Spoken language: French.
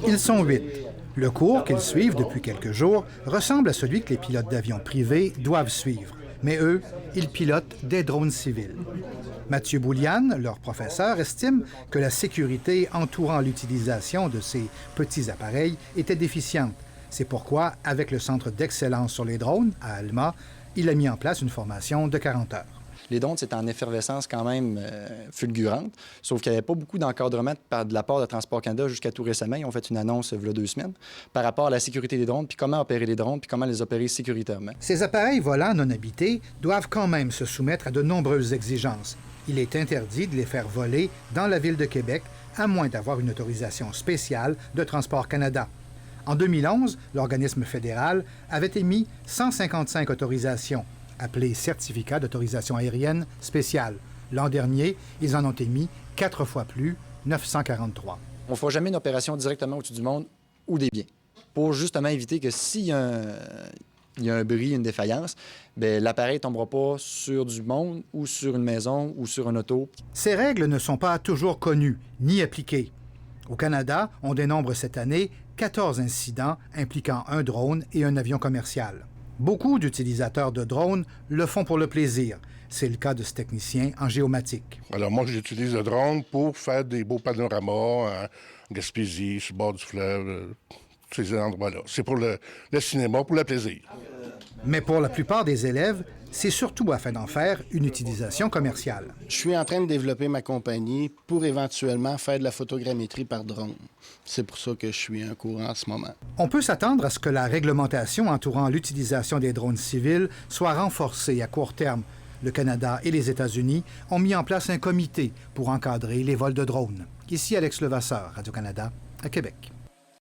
Ils sont 8. Le cours qu'ils suivent depuis quelques jours ressemble à celui que les pilotes d'avions privés doivent suivre. Mais eux, ils pilotent des drones civils. Mathieu Bouliane, leur professeur, estime que la sécurité entourant l'utilisation de ces petits appareils était déficiente. C'est pourquoi, avec le Centre d'excellence sur les drones, à Alma, il a mis en place une formation de 40 heures. Les drones, c'est en effervescence quand même fulgurante, sauf qu'il n'y avait pas beaucoup d'encadrement de la part de Transport Canada jusqu'à tout récemment. Ils ont fait une annonce il y a 2 semaines par rapport à la sécurité des drones, puis comment opérer les drones, puis comment les opérer sécuritairement. Ces appareils volants non habités doivent quand même se soumettre à de nombreuses exigences. Il est interdit de les faire voler dans la ville de Québec, à moins d'avoir une autorisation spéciale de Transport Canada. En 2011, l'organisme fédéral avait émis 155 autorisations, appelées certificats d'autorisation aérienne spéciale. L'an dernier, ils en ont émis 4 fois plus, 943. On ne fera jamais une opération directement au-dessus du monde ou des biens, pour justement éviter que s'il y a un bris, une défaillance, bien, l'appareil ne tombera pas sur du monde ou sur une maison ou sur un auto. Ces règles ne sont pas toujours connues ni appliquées. Au Canada, on dénombre cette année 14 incidents impliquant un drone et un avion commercial. Beaucoup d'utilisateurs de drones le font pour le plaisir. C'est le cas de ce technicien en géomatique. Alors moi, j'utilise le drone pour faire des beaux panoramas en Gaspésie, sur le bord du fleuve, ces endroits-là. C'est pour le cinéma, pour le plaisir. Mais pour la plupart des élèves, c'est surtout afin d'en faire une utilisation commerciale. Je suis en train de développer ma compagnie pour éventuellement faire de la photogrammétrie par drone. C'est pour ça que je suis en cours en ce moment. On peut s'attendre à ce que la réglementation entourant l'utilisation des drones civils soit renforcée à court terme. Le Canada et les États-Unis ont mis en place un comité pour encadrer les vols de drones. Ici Alex Levasseur, Radio-Canada, à Québec.